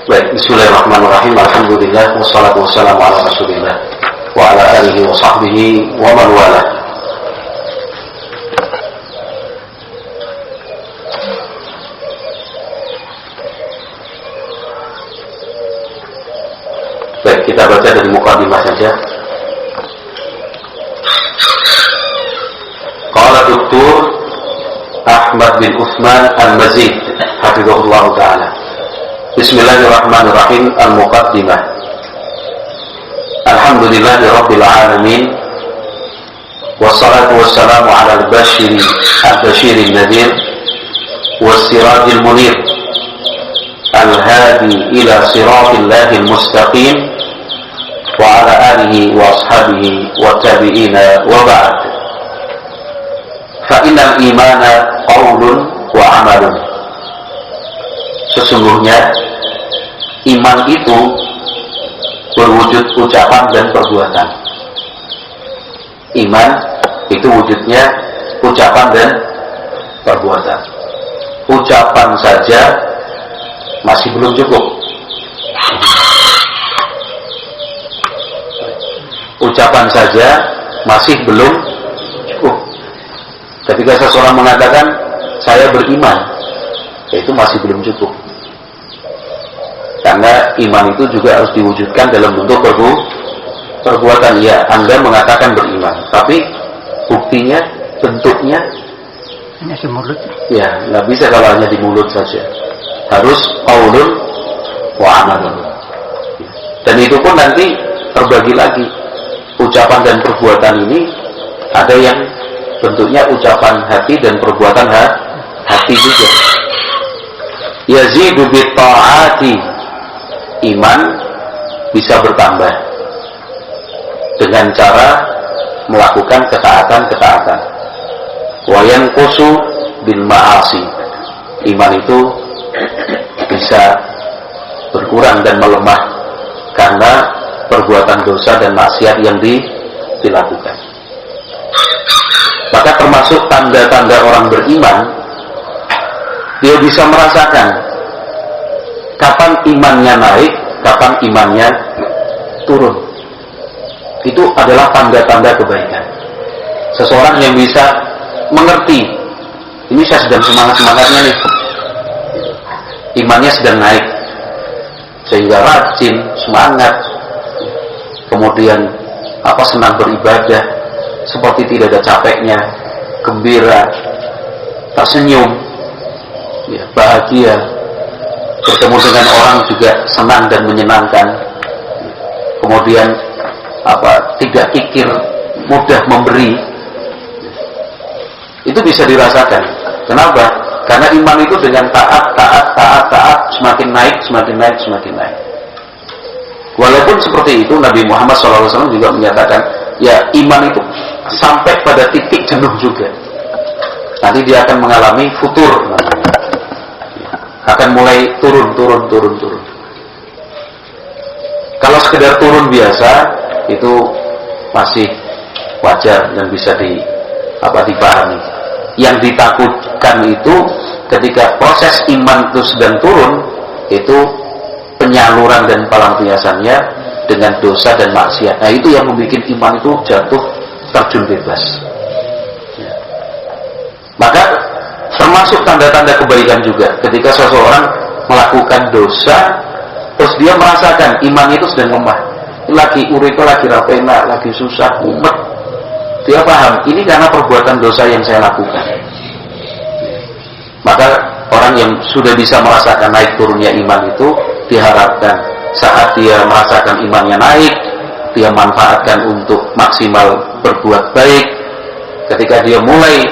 Baik, bismillahirrahmanirrahim. Alhamdulillah wassalatu wassalamu ala Rasulillah wa ala alihi wa sahbihi wa man wala. Baik, kita baca dari mukadimah saja. Qala Dr. Ahmad bin Utsman Al-Mazid hafizahullah ta'ala. Bismillahirrahmanirrahim. Al-Muqaddimah. Alhamdulillahi Rabbil Alamin. Wassalatu wassalamu ala al-bashiri al-nadir was-sirajil munir al-hadi ila siratillahi al-mustaqim wa ala alihi wa ashabihi wa tabi'ina wa ba'd. Fa innal imana qawlun wa amalun. Sesungguhnya iman itu berwujud ucapan dan perbuatan. Iman itu wujudnya ucapan dan perbuatan. Ucapan saja masih belum cukup. Ucapan saja masih belum cukup. Ketika seseorang mengatakan saya beriman, itu masih belum cukup. Karena iman itu juga harus diwujudkan dalam bentuk perbuatan. Ya, Anda mengatakan beriman, tapi buktinya, bentuknya hanya di mulut. Ya, nggak bisa kalau hanya di mulut saja. Harus qaulun wa amalun. Dan itu pun nanti terbagi lagi. Ucapan dan perbuatan ini ada yang bentuknya ucapan hati dan perbuatan hati juga. Yazidu bit ta'ati. Iman bisa bertambah dengan cara melakukan ketaatan-ketaatan. Wa yanqusu bil ma'asi. Iman itu bisa berkurang dan melemah karena perbuatan dosa dan maksiat yang dilakukan. Maka termasuk tanda-tanda orang beriman, dia bisa merasakan kapan imannya naik, kapan imannya turun. Itu adalah tanda-tanda kebaikan. Seseorang yang bisa mengerti, ini saya sedang semangat-semangatnya nih, imannya sedang naik, sehingga rajin, semangat, kemudian senang beribadah, seperti tidak ada capeknya, gembira, tersenyum, ya, bahagia, bertemu dengan orang juga senang dan menyenangkan, kemudian tidak kikir, mudah memberi. Itu bisa dirasakan. Kenapa? Karena iman itu dengan taat semakin naik. Walaupun seperti itu, Nabi Muhammad SAW juga menyatakan, ya, iman itu sampai pada titik jenuh juga. Nanti dia akan mengalami futur, akan mulai turun. Kalau sekedar turun biasa, itu masih wajar dan bisa dipahami. Yang ditakutkan itu ketika proses iman itu sedang turun, itu penyaluran dan pelampiasannya dengan dosa dan maksiat. Nah, itu yang membuat iman itu jatuh terjun bebas. Ya. Maka termasuk tanda-tanda kebaikan juga ketika seseorang melakukan dosa, terus dia merasakan iman itu sedang lemah, lagi uripe lagi rapena, lagi susah, umet. Dia paham, ini karena perbuatan dosa yang saya lakukan. Maka orang yang sudah bisa merasakan naik turunnya iman itu, diharapkan saat dia merasakan imannya naik, dia manfaatkan untuk maksimal berbuat baik. Ketika dia mulai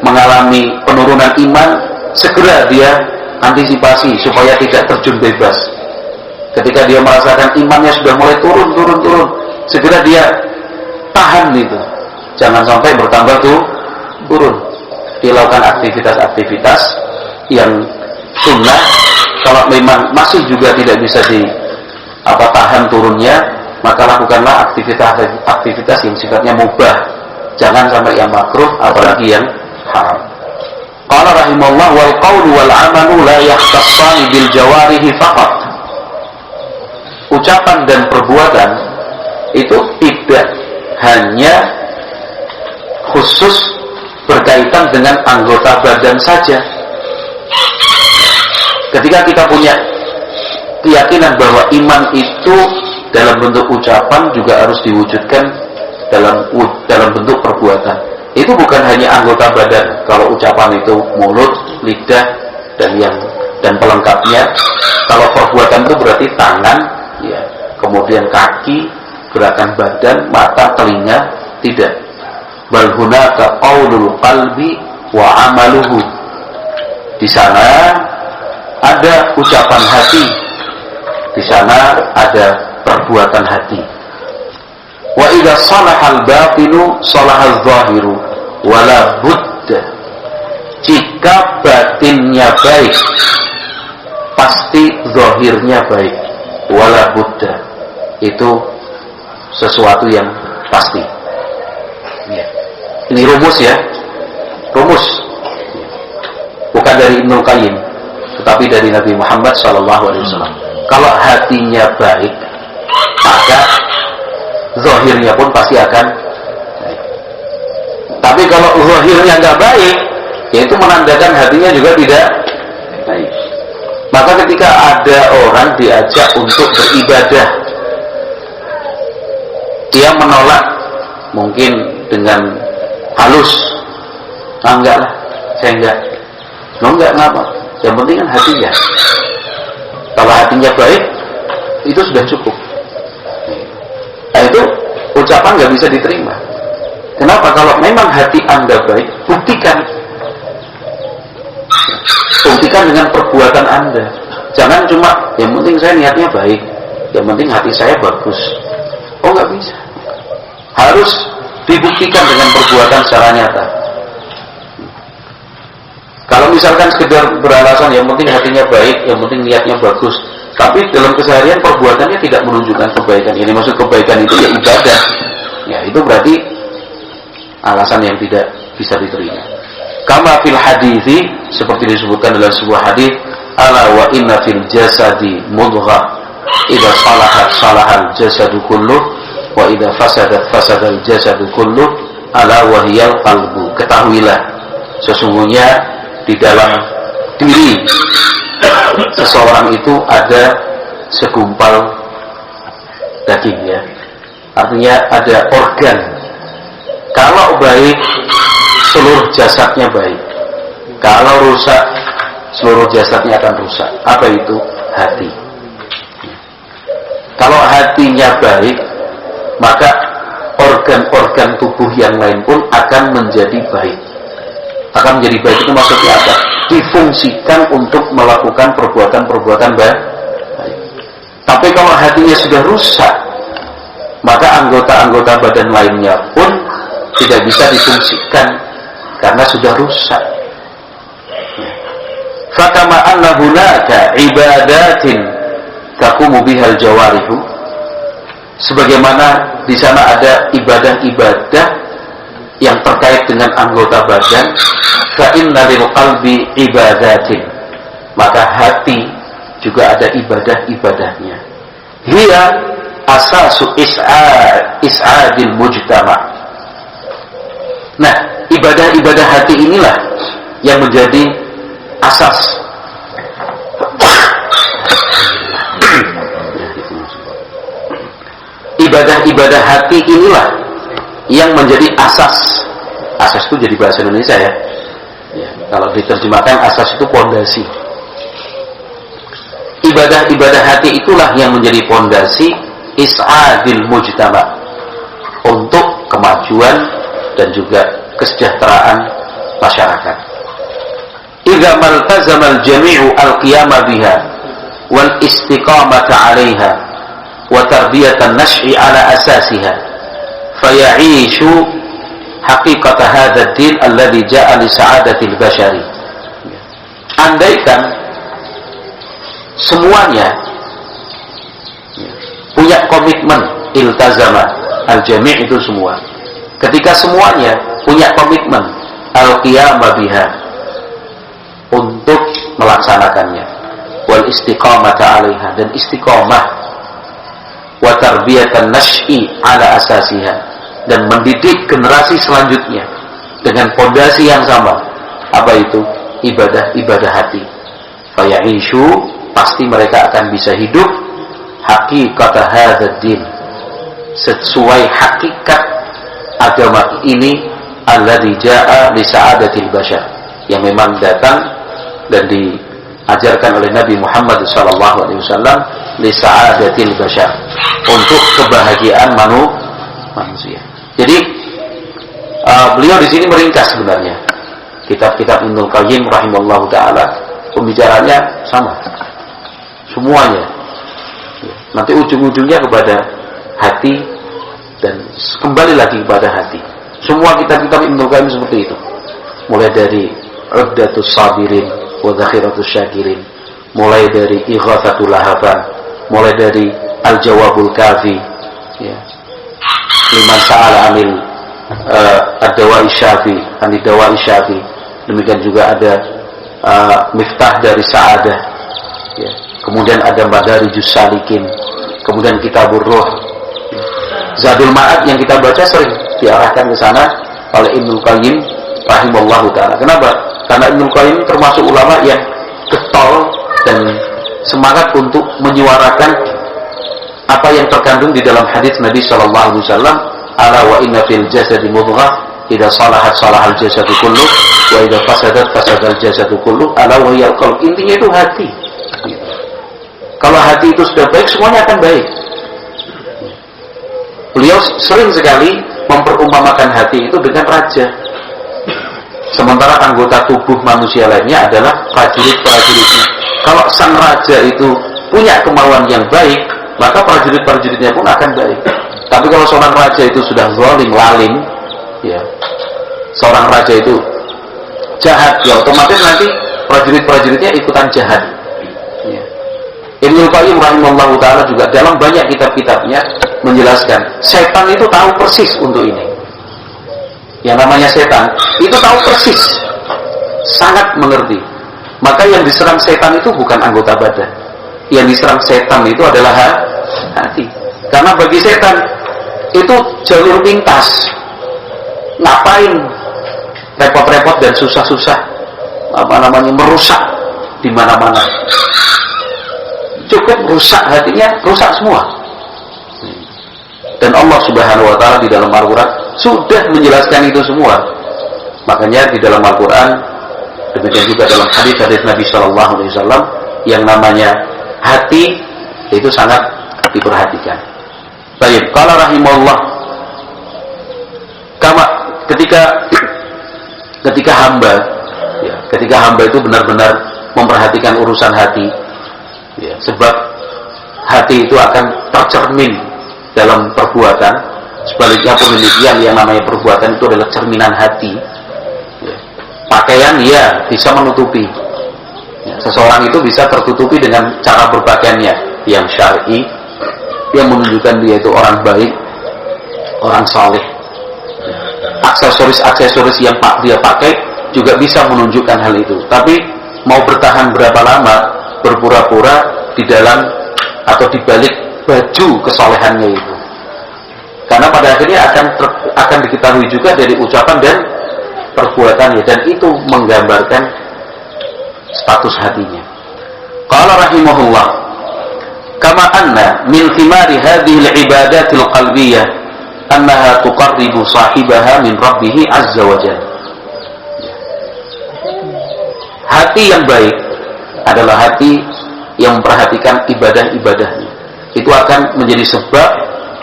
mengalami penurunan iman, segera dia antisipasi supaya tidak terjun bebas. Ketika dia merasakan imannya sudah mulai turun, segera dia tahan itu. Jangan sampai bertambah turun. Dia lakukan aktivitas-aktivitas yang sunnah. Kalau memang masih juga tidak bisa tahan turunnya, maka lakukanlah aktivitas yang sifatnya mubah. Jangan sampai yang makruh, apalagi yang haram. Qala rahimahullah, wal qawlu wal amalu la yakhtassani bil jawarihi faqat. ucapan dan perbuatan itu tidak hanya khusus berkaitan dengan anggota badan saja. Ketika kita punya keyakinan bahwa iman itu dalam bentuk ucapan juga harus diwujudkan dalam bentuk perbuatan. Itu bukan hanya anggota badan. Kalau ucapan itu mulut, lidah, dan pelengkapnya. Kalau perbuatan itu berarti tangan, ya, kemudian kaki, gerakan badan, mata, telinga. Tidak. Bal hunaka qaulul qalbi wa amaluhu. Di sana ada ucapan hati, di sana ada perbuatan hati. Wa idza salahal batinu salahal zahiru wala budda. Jika batinnya baik, pasti zahirnya baik. Wala budda, itu sesuatu yang pasti. Ya. Ini rumus ya, rumus. Bukan dari Ibnu Qayyim, tetapi dari Nabi Muhammad SAW. Kalau hatinya baik, maka zahirnya pun pasti akan baik. Tapi kalau zahirnya nggak baik, yaitu menandakan hatinya juga tidak baik. Maka ketika ada orang diajak untuk beribadah, dia menolak mungkin dengan halus, enggak lah, saya enggak. Enggak, kenapa? Yang penting kan hatinya. Kalau hatinya baik, itu sudah cukup. Nah, itu ucapan nggak bisa diterima. Kenapa? Kalau memang hati Anda baik, buktikan. Buktikan dengan perbuatan Anda. Jangan cuma, yang penting saya niatnya baik, yang penting hati saya bagus. Oh, nggak bisa. Harus dibuktikan dengan perbuatan secara nyata. Kalau misalkan sekedar beralasan yang penting hatinya baik, yang penting niatnya bagus, tapi dalam keseharian perbuatannya tidak menunjukkan kebaikan. Ini maksud kebaikan itu ya ibadah. Ya, itu berarti alasan yang tidak bisa diterima. Kama fil hadithi, seperti disebutkan dalam sebuah hadis, ala wa inna fil jasadi mudghah, idza salahat salahal jasadu kulluh, wa idza fasadat fasadal jasadu kulluh, ala wa hiyal qalbu. Ketahuilah, sesungguhnya di dalam diri seseorang itu ada segumpal daging, ya. Artinya ada organ. Kalau baik, seluruh jasadnya baik. Kalau rusak, seluruh jasadnya akan rusak. Apa itu? Hati. Kalau hatinya baik, maka organ-organ tubuh yang lain pun akan menjadi baik. Akan menjadi baik itu maksudnya apa? Difungsikan untuk melakukan perbuatan-perbuatan baik. Tapi kalau hatinya sudah rusak, maka anggota-anggota badan lainnya pun tidak bisa difungsikan karena sudah rusak. Fakama anna hunaka ibadatin taqumu bihal jawarihu, sebagaimana di sana ada ibadah-ibadah yang terkait dengan anggota badan. Fa inna lil qalbi ibadatin, maka hati juga ada ibadah-ibadahnya. Hiya asasu is'adil mujtama. Nah, ibadah-ibadah hati inilah yang menjadi asas ibadah-ibadah hati inilah yang menjadi asas. Asas itu jadi bahasa Indonesia, ya. Ya, kalau diterjemahkan asas itu pondasi. Ibadah-ibadah hati itulah yang menjadi pondasi is'adil mujtama, untuk kemajuan dan juga kesejahteraan masyarakat. Idza maltazama al-jami'u al-qiyama biha wal istiqamata 'alayha wa tarbiyatan nash'i 'ala asasiha faya'ishu haqiqata hadha ad-din alladhi ja'a li sa'adatil bashari. Andaikan semuanya punya komitmen, iltazama, al-jami' itu semua. Ketika semuanya punya komitmen al-qiyama biha, untuk melaksanakannya, wal istiqamata 'alaiha, dan istiqamah wa tarbiyatan nash'i ala asasiha, dan mendidik generasi selanjutnya dengan fondasi yang sama. Apa itu? Ibadah hati. Faya'ishu, pasti mereka akan bisa hidup haqiqat hadzal din, sesuai hakikat agama ini, alladzi jaa li sa'adatil bashar, yang memang datang dan diajarkan oleh Nabi Muhammad sallallahu alaihi wasallam li sa'adatil bashar, untuk kebahagiaan manusia. Jadi beliau di sini meringkas sebenarnya kitab-kitab Ibnu Qayyim rahimahullahu taala, pembicaranya sama semuanya. Nanti ujung-ujungnya kepada hati dan kembali lagi kepada hati. Semua kitab-kitab Ibnu Qayyim seperti itu. Mulai dari Uddatus Sabirin wa Dzakhiratus Syakirin, mulai dari Ighatsatul Lahaban, mulai dari Al-Jawabul Kafi, ya. Liman sa'ala anil ad-dawa'i syafi, anid dawa'i syafi. Demikian juga ada Miftah dari Sa'adah, ya. Kemudian ada Madarijus Salikin, kemudian Kitabur Ruh, Zadul Ma'ad yang kita baca sering diarahkan ke sana oleh Ibnu Qayyim rahimallahu taala. Kenapa? Karena Ibnu Qayyim termasuk ulama yang getol dan semangat untuk menyuarakan apa yang terkandung di dalam hadis Nabi sallallahu alaihi wasallam, ala wa inna fil jasadi mudghah, idza salahat salahal jasadu kulluh wa idza fasadat fasadal jasadu kulluh, ala wa hiyal qalb. Intinya itu hati. Kalau hati itu sudah baik, semuanya akan baik. Beliau sering sekali memperumpamakan hati itu dengan raja. Sementara anggota tubuh manusia lainnya adalah prajurit-prajuritnya. Kalau sang raja itu punya kemauan yang baik, maka prajurit-prajuritnya pun akan baik. Tapi kalau seorang raja itu sudah zalim, lalim, ya, seorang raja itu jahat, ya otomatis nanti prajurit-prajuritnya ikutan jahat. Ya. Ibnu Qayyim rahimahullahu taala juga dalam banyak kitab-kitabnya menjelaskan, setan itu tahu persis untuk ini. Yang namanya setan itu tahu persis, sangat mengerti. Maka yang diserang setan itu bukan anggota badan, yang diserang setan itu adalah hati. Karena bagi setan itu jalur pintas. Ngapain repot-repot dan susah-susah merusak di mana-mana? Cukup rusak hatinya, rusak semua. Dan Allah Subhanahu wa taala di dalam Al-Qur'an sudah menjelaskan itu semua. Makanya di dalam Al-Qur'an, demikian juga dalam hadis-hadis Nabi sallallahu alaihi wasallam, yang namanya hati itu sangat diperhatikan. Baik, qala rahimahullah, ketika hamba itu benar-benar memperhatikan urusan hati, ya, sebab hati itu akan tercermin dalam perbuatan. Sebaliknya pun demikian, yang namanya perbuatan itu adalah cerminan hati. Ya. Pakaian ya bisa menutupi. Ya, seseorang itu bisa tertutupi dengan cara berpakaiannya yang syar'i, yang menunjukkan dia itu orang baik, orang saleh. Aksesoris yang dia pakai juga bisa menunjukkan hal itu. Tapi mau bertahan berapa lama berpura-pura di dalam atau di balik baju kesolehannya itu. Karena pada akhirnya akan diketahui juga dari ucapan dan perbuatannya, dan itu menggambarkan status hatinya. Qala rahimahullah, kama anna min thimari hadhihi al-ibadatil qalbiyyah annaha tuqarribu sahibaha min rabbih azza wa jalla. Hati yang baik adalah hati yang memperhatikan ibadah-ibadahnya. Itu akan menjadi sebab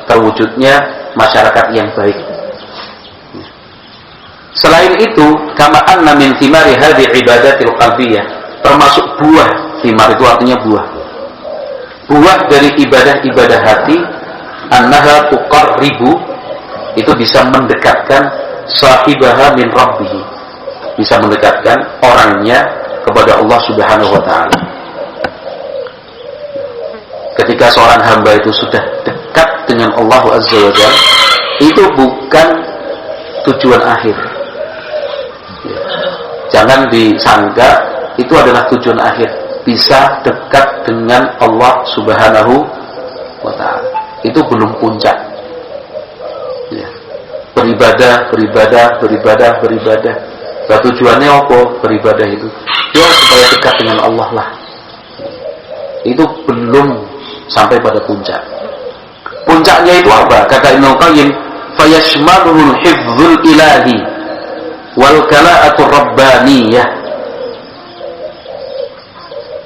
terwujudnya masyarakat yang baik. Selain itu, kama anna min thimari hadhihi ibadatil qalbiyyah, termasuk buah. Thimar itu artinya buah. Buah dari ibadah-ibadah hati, annaha tuqarribu, itu bisa mendekatkan sahibaha min rabbih, bisa mendekatkan orangnya kepada Allah Subhanahu wa taala. Ketika seorang hamba itu sudah dekat dengan Allah Azza wa Jalla, itu bukan tujuan akhir. Jangan disangka itu adalah tujuan akhir. Bisa dekat dengan Allah Subhanahu wa ta'ala. itu belum puncak. Ya. Beribadah. Nah, tujuannya apa beribadah itu? Ya supaya dekat dengan Allah lah. Itu belum sampai pada puncak. Puncaknya itu apa? Kata Ibnu Qayyim, fayashmaluhul hifdzul ilahi wal kala'atur rabbaniyah.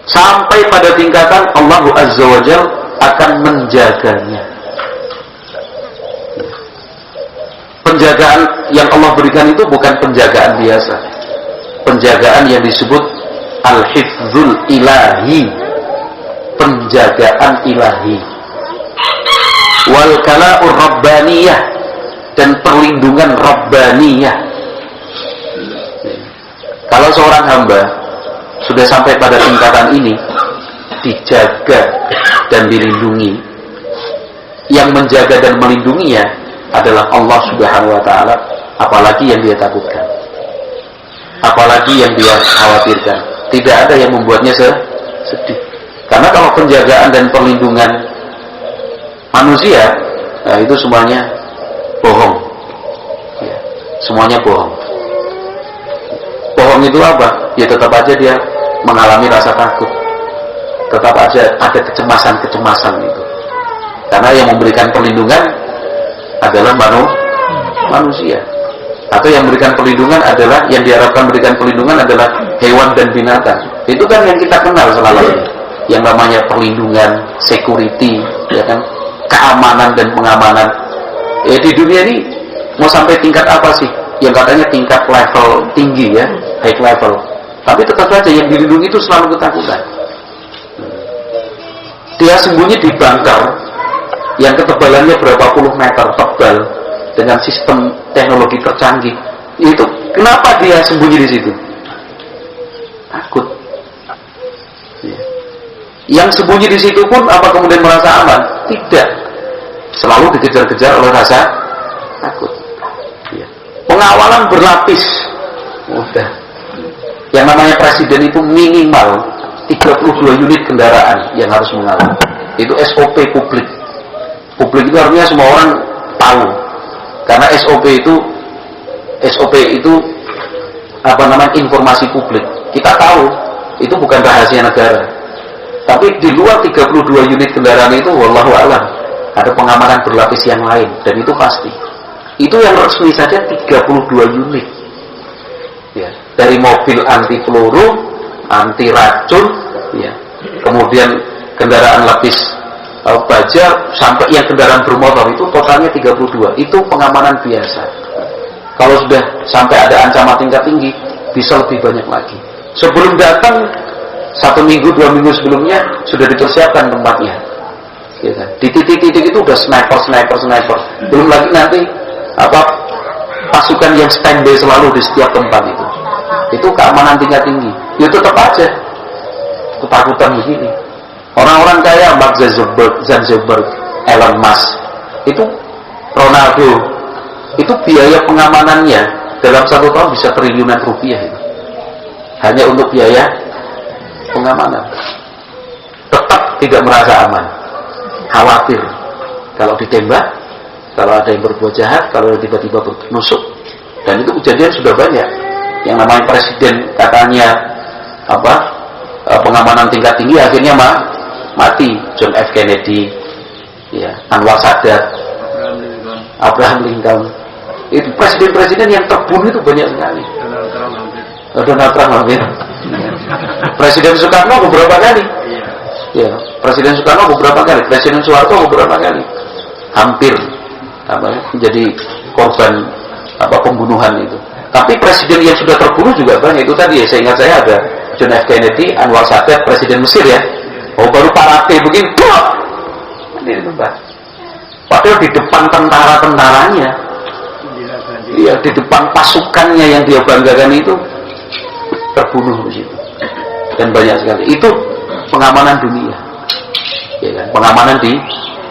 Sampai pada tingkatan Allah Azza wa Jalla akan menjaganya. Penjagaan yang Allah berikan itu bukan penjagaan biasa. Penjagaan yang disebut al-hifdzul ilahi, penjagaan ilahi. Wal kala'ur rabbaniyah, dan perlindungan rabbaniyah. Kalau seorang hamba sudah sampai pada tingkatan ini, dijaga dan dilindungi, yang menjaga dan melindunginya adalah Allah Subhanahu wa ta'ala, apalagi yang dia takutkan, apalagi yang dia khawatirkan. Tidak ada yang membuatnya sedih. Karena kalau penjagaan dan perlindungan manusia, nah itu semuanya bohong. Ya, semuanya bohong. Bohong itu apa? Ya tetap aja dia mengalami rasa takut. Tetap aja ada kecemasan-kecemasan itu. Karena yang memberikan perlindungan adalah manusia. Atau yang memberikan perlindungan adalah, yang diharapkan memberikan perlindungan adalah hewan dan binatang. Itu kan yang kita kenal selama ini. Yang namanya perlindungan, security, ya kan? Keamanan dan pengamanan. Di dunia ini mau sampai tingkat apa sih? Yang katanya tingkat level tinggi ya, high level. Tapi tetap saja yang dilindungi itu selalu ketakutan. Dia sembunyi di bunker yang ketebalannya berapa puluh meter tebal dengan sistem teknologi tercanggih. Itu kenapa dia sembunyi di situ? Takut. Yang sembunyi di situ pun apa kemudian merasa aman? Tidak. Selalu dikejar-kejar oleh rasa takut. Pengawalan berlapis. Udah. Yang namanya presiden itu minimal 32 unit kendaraan yang harus mengawal. Itu SOP publik. Publik itu artinya semua orang tahu. Karena SOP itu apa namanya, informasi publik. Kita tahu itu bukan rahasia negara. Tapi di luar 32 unit kendaraan itu wallahu a'lam ada pengamanan berlapis yang lain, dan itu pasti. Itu yang resmi saja 32 unit. Ya, dari mobil anti peluru, anti racun, ya. Kemudian kendaraan lapis baja, sampai yang kendaraan bermotor itu totalnya 32. Itu pengamanan biasa. Kalau sudah sampai ada ancaman tingkat tinggi, bisa lebih banyak lagi. Sebelum datang 1 minggu, 2 minggu sebelumnya sudah dipersiapkan tempatnya. Ya, di titik-titik itu udah sniper. Belum lagi nanti pasukan yang standby selalu di setiap tempat itu. Itu keamanan tingkat tinggi. Ya tetap aja ketakutan begini. Orang-orang kaya Mark Zuckerberg, Elon Musk, itu Ronaldo, itu biaya pengamanannya dalam 1 tahun bisa triliunan rupiah itu. Hanya untuk biaya pengamanan. Tetap tidak merasa aman. Khawatir kalau ditembak, kalau ada yang berbuat jahat, kalau tiba-tiba menusuk. Dan itu kejadian sudah banyak. Yang namanya presiden katanya pengamanan tingkat tinggi, akhirnya mati. John F. Kennedy, ya, Anwar Sadat, Abraham Lincoln. Itu presiden-presiden yang terbunuh itu banyak sekali. Donald Trump hampir. Presiden Soekarno beberapa kali. Ya, Presiden Soekarno beberapa kali, Presiden Soeharto beberapa kali. Hampir menjadi korban pembunuhan itu. Tapi presiden yang sudah terbunuh juga banyak. Itu tadi ya, saya ingat saya ada John F. Kennedy, Anwar Sadat, Presiden Mesir ya. Oh, baru parade begini, ini Mbak. Padahal di depan tentara-tentaranya, iya, di depan pasukannya yang dia banggakan itu terbunuh di situ. Dan banyak sekali. Itu pengamanan dunia, ya kan? Pengamanan di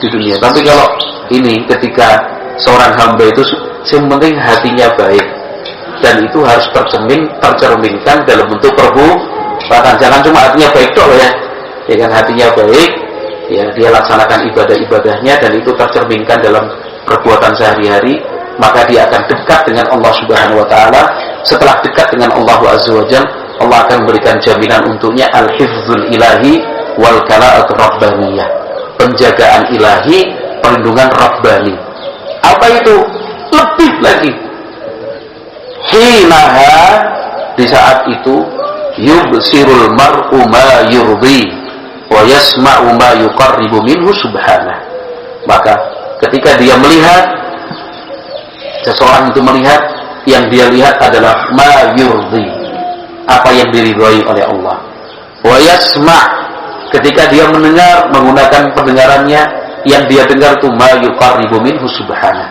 dunia. Tapi kalau ini ketika seorang hamba itu yang penting hatinya baik, dan itu harus tercerminkan dalam bentuk perbuatan. Jangan cuma hatinya baik toh ya kan, hatinya baik, ya, dia laksanakan ibadah-ibadahnya dan itu tercerminkan dalam perbuatan sehari-hari, maka dia akan dekat dengan Allah Subhanahu wa taala. Setelah dekat dengan Allah Azza wa Jalla, Allah akan memberikan jaminan untuknya al-hifdzul ilahi wal kala'atur rabbaniyah, penjagaan ilahi, perlindungan rabbani. Apa itu? Lebih lagi, hinaha, di saat itu, yubsirul mar'u ma yurdi wa yasma'u ma yuqarribu minhu subhanah. Maka ketika dia melihat, seseorang itu melihat, yang dia lihat adalah ma yurdi, apa yang diridhai oleh Allah. Wa yasma', ketika dia mendengar, menggunakan pendengarannya, yang dia dengar itu ma yuqarribu minhu subhanah,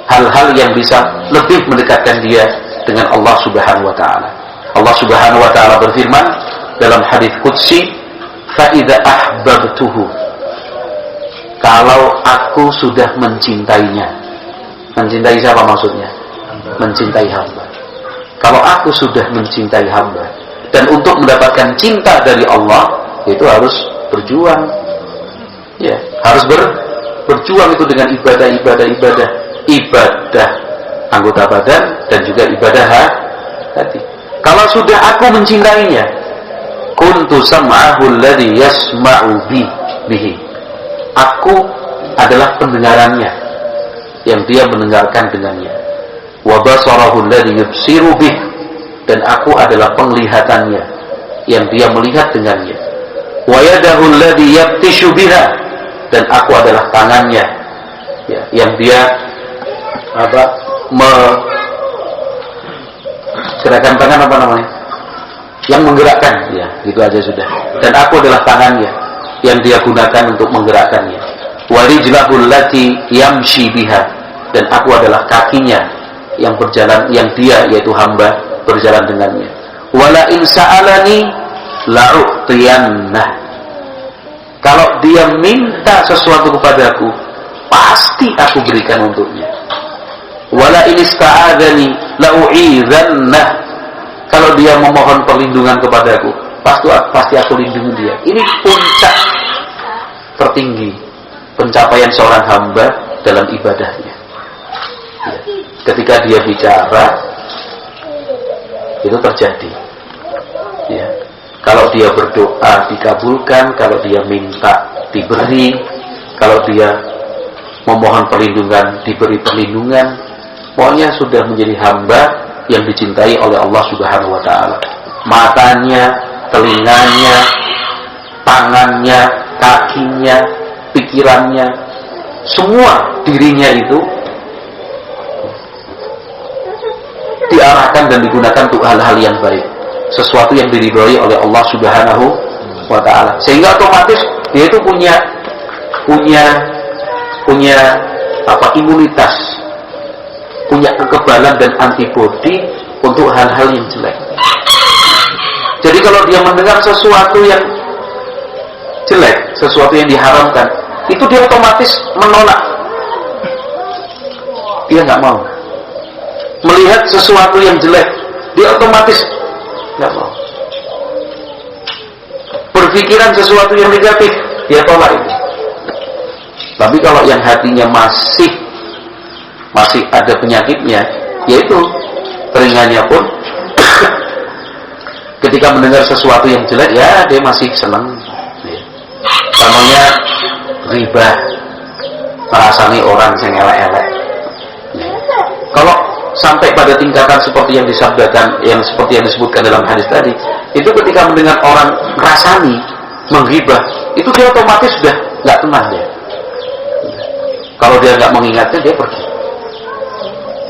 hal-hal yang bisa lebih mendekatkan dia dengan Allah Subhanahu wa taala. Allah Subhanahu wa taala berfirman dalam hadis qudsi, fa idza ahbabtuhu, kalau aku sudah mencintainya. Mencintai siapa maksudnya? Mencintai hamba. Kalau aku sudah mencintai hamba, dan untuk mendapatkan cinta dari Allah itu harus berjuang. Ya, harus berjuang itu dengan ibadah anggota badan dan juga ibadah hati. Kalau sudah aku mencintainya, kuntu sam'ahu alladhi yasma'u bihi, aku adalah pendengarannya yang dia mendengarkan dengannya. Wa basarahu alladhi yubsiru bih, dan aku adalah penglihatannya yang dia melihat dengannya. Wa yadahu alladhi yabtishu biha, dan aku adalah tangannya, ya, yang dia gerakan tangan apa namanya? Yang menggerakkan, ya, gitu aja sudah. Dan aku adalah tangannya yang dia gunakan untuk menggerakkannya. Wa rijlahul lati yamshi biha, dan aku adalah kakinya yang berjalan, yang dia yaitu hamba berjalan dengannya. Wala in sa'alani la'u'tiyannah, kalau dia minta sesuatu kepadaku, pasti aku berikan untuknya. Wala in ista'adzani la'u'idzannah, kalau dia memohon perlindungan kepadaku, pasti aku lindungi dia. Ini puncak tertinggi pencapaian seorang hamba dalam ibadahnya. Ya. Ketika dia bicara, itu terjadi. Ya. Kalau dia berdoa dikabulkan, kalau dia minta diberi, kalau dia memohon perlindungan diberi perlindungan. Pokoknya sudah menjadi hamba yang dicintai oleh Allah Subhanahu wa taala. Matanya, telinganya, tangannya, kakinya, pikirannya, semua dirinya itu diarahkan dan digunakan untuk hal-hal yang baik, sesuatu yang diridhai oleh Allah Subhanahu wa taala. Sehingga otomatis dia itu punya imunitas, punya kekebalan dan antibodi untuk hal-hal yang jelek. Jadi kalau dia mendengar sesuatu yang jelek, sesuatu yang diharamkan, itu dia otomatis menolak. Dia nggak mau. Melihat sesuatu yang jelek, dia otomatis nggak mau. Berpikiran sesuatu yang negatif, dia tolak itu. Tapi kalau yang hatinya masih ada penyakitnya, yaitu telinganya pun ketika mendengar sesuatu yang jelek, ya dia masih senang. Namanya riba, merasani orang yang elek-elek. Kalau sampai pada tingkatan seperti yang disabdakan, yang seperti yang disebutkan dalam hadis tadi, itu ketika mendengar orang merasani, menghibah, itu dia otomatis sudah nggak tenang dia. Kalau dia nggak mengingatnya, dia pergi.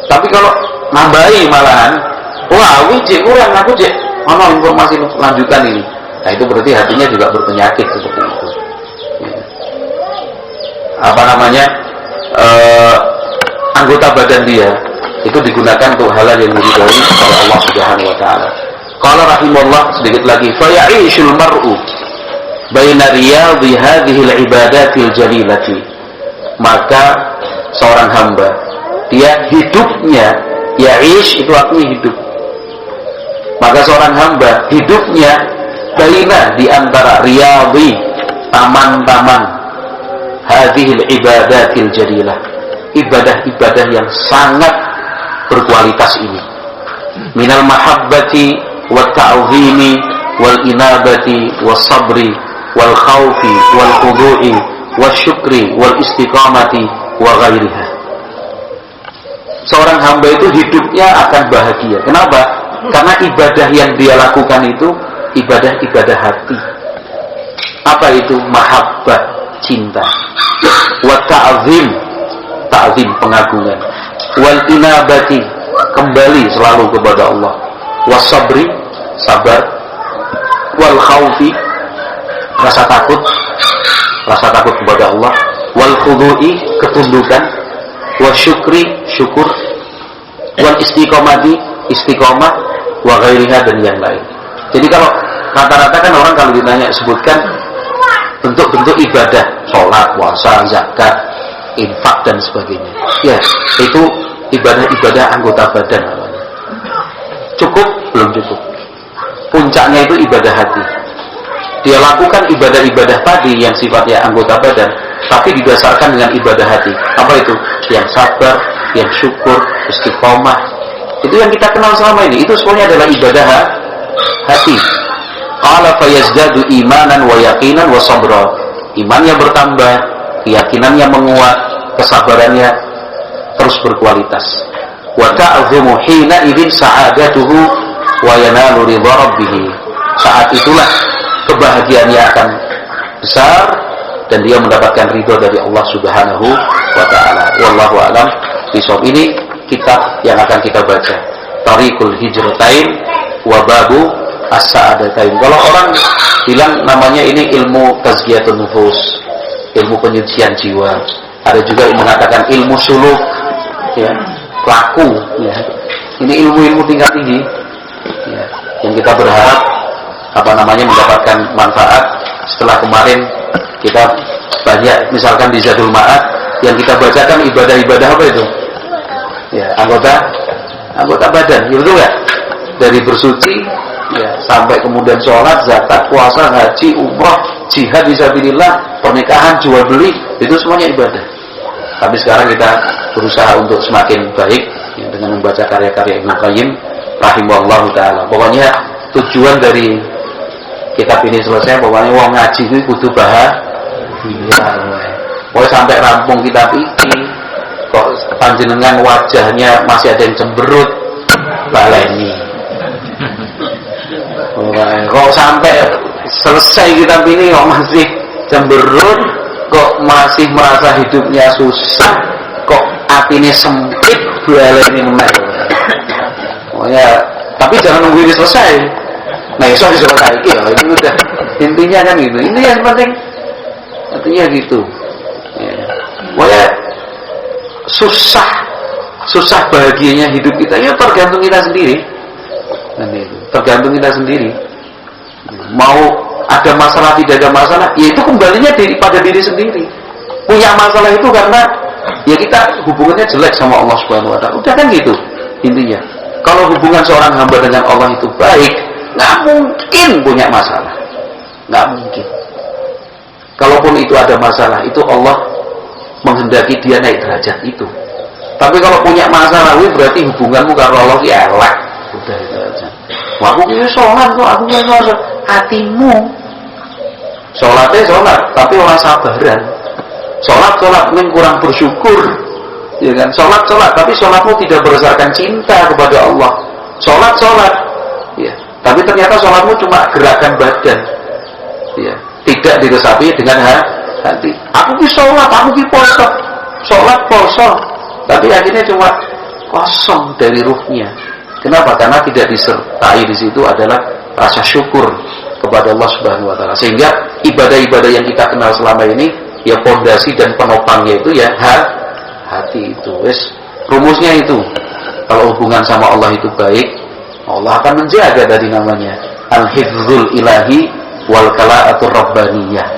Tapi kalau nambahi malahan, wah, wih, kurang aku cek, mana informasi lanjutan ini? Nah itu berarti hatinya juga berpenyakit seperti itu. Anggota badan dia itu digunakan untuk hal yang diridhai oleh Allah Subhanahu wa taala. Qala rahimahullah, sedikit lagi, fa ya'ishul mar'u baina riyadhi hadhihi al-ibadatil jalilati. Maka seorang hamba, dia hidupnya, ya'ish itu artinya hidup. Maka seorang hamba hidupnya baina, di antara riyadhi, taman-taman hadhil ibadatil jadilah, ibadah-ibadah yang sangat berkualitas ini, minal mahabbati wat ta'zimi wal inabati was sabri wal khaufi wal khudu'i was syukri wal istiqamati wa ghairiha. Seorang hamba itu hidupnya akan bahagia. Kenapa? Karena ibadah yang dia lakukan itu ibadah-ibadah hati. Apa itu? Mahabbah, cinta. Wa ta'zim, ta'zim pengagungan. Wal inabati, kembali selalu kepada Allah. Was sabri, sabar. Wal khaufi, rasa takut kepada Allah. Wal khudu'i, ketundukan. Wa syukri, syukur. Wal istiqomati, istiqomah. Wa ghairiha, dan yang lain. Jadi kalau rata-rata kan orang kalau ditanya sebutkan bentuk-bentuk ibadah, sholat, puasa, zakat, infak dan sebagainya, ya itu ibadah-ibadah anggota badan namanya. Cukup? Belum cukup. Puncaknya itu ibadah hati. Dia lakukan ibadah-ibadah tadi yang sifatnya anggota badan, tapi didasarkan dengan ibadah hati. Apa itu? Yang sabar, yang syukur, istiqomah. Itu yang kita kenal selama ini. Itu semuanya adalah ibadah hati. Qala fayazdadu imanan wa yaqinan wa sabra. Imannya bertambah, keyakinannya menguat, kesabarannya terus berkualitas. Wa ta'zumu hina idzin sa'adatuhu wa yanalu ridha rabbih. Saat itulah kebahagiaannya akan besar dan dia mendapatkan ridha dari Allah Subhanahu wa taala. Wallahu a'lam bishawab. Ini kitab yang akan kita baca, Tariqul Hijratain wa Babu As-Sa'adatain. Kalau orang bilang namanya ini ilmu tazkiyatun nufus, ilmu penyucian jiwa. Ada juga yang mengatakan ilmu suluk, ya, laku, ya. Ini ilmu-ilmu tingkat tinggi, ya, yang kita berharap mendapatkan manfaat. Setelah kemarin kita banyak, misalkan di Zadul Ma'ad yang kita bacakan ibadah-ibadah apa itu? Ya, anggota badan, ya betul nggak? Dari bersuci, ya, sampai kemudian sholat, zakat, puasa, haji, umrah, jihad fisabilillah, pernikahan, jual beli, itu semuanya ibadah. Tapi sekarang kita berusaha untuk semakin baik, ya, dengan membaca karya-karya Ibnu Qayyim rahimahullahu taala. Pokoknya tujuan dari kitab ini selesai, pokoknya wong ngaji itu kudu bahagia. Pokoknya sampai rampung kitab ini, kok panjenengan wajahnya masih ada yang cemberut, baleni. Kok sampai selesai kitab ini kok masih cemberut, kok masih merasa hidupnya susah, kok hatinya sempit, baleni meneh. Pokoknya, tapi jangan nunggu ini selesai. Nah, iso selesai iki ya, ini udah intinya kan gitu. Ini yang penting, artinya gitu. Ya. Pokoknya susah bahagianya hidup kita ya tergantung kita sendiri. Tergantung kita sendiri. Mau ada masalah tidak ada masalah, ya itu kembalinya pada diri sendiri. Punya masalah itu karena ya kita hubungannya jelek sama Allah Subhanahu wa taala. Udah kan gitu intinya. Kalau hubungan seorang hamba dengan Allah itu baik, nggak mungkin punya masalah. Nggak mungkin. Kalaupun itu ada masalah, itu Allah menghendaki dia naik derajat itu. Tapi kalau punya masalah, berarti hubunganmu karena Allah ya elek. Udah itu aja. Wah, aku ini sholat kok, aku ini sholat. Hatimu sholatnya sholat, tapi orang sabaran. Sholat, mungkin kurang bersyukur, ya kan? Sholat, tapi sholatmu tidak berdasarkan cinta kepada Allah. Sholat, ya. Tapi ternyata sholatmu cuma gerakan badan, ya. Tidak diresapi dengan hati. Aku bisa sholat, aku bisa puasa, sholat, puasa, tapi akhirnya cuma kosong dari ruhnya. Kenapa? Karena tidak disertai di situ adalah rasa syukur kepada Allah Subhanahu wa taala. Sehingga ibadah-ibadah yang kita kenal selama ini ya pondasi dan penopangnya itu ya hati itu. Wes rumusnya itu. Kalau hubungan sama Allah itu baik, Allah akan menjaga tadi namanya al-hifdzul ilahi wal kala'atur rabbaniyah.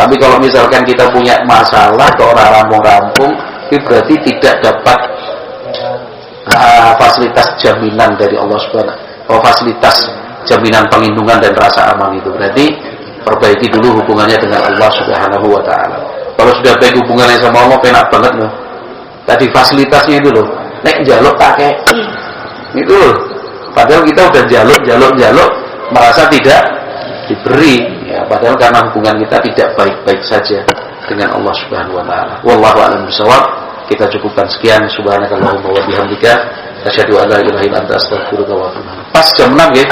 Tapi kalau misalkan kita punya masalah ke orang rampung-rampung, itu berarti tidak dapat fasilitas jaminan dari Allah Subhanahu wa taala. Fasilitas jaminan perlindungan dan rasa aman itu berarti perbaiki dulu hubungannya dengan Allah Subhanahu wa taala. Kalau sudah baik hubungannya sama Allah, enak banget loh. Tadi fasilitasnya itu loh, nek njaluk pakai itu loh. Padahal kita udah jaluk merasa tidak diberi, ya, padahal karena hubungan kita tidak baik-baik saja dengan Allah Subhanahu wa taala. Wallahu a'lam bishawab. Kita cukupkan sekian. Subhanakallahumma wa bihamdika asyhadu an la ilaha illa anta astaghfiruka wa atubu ilaik. Pas jam 6 ya.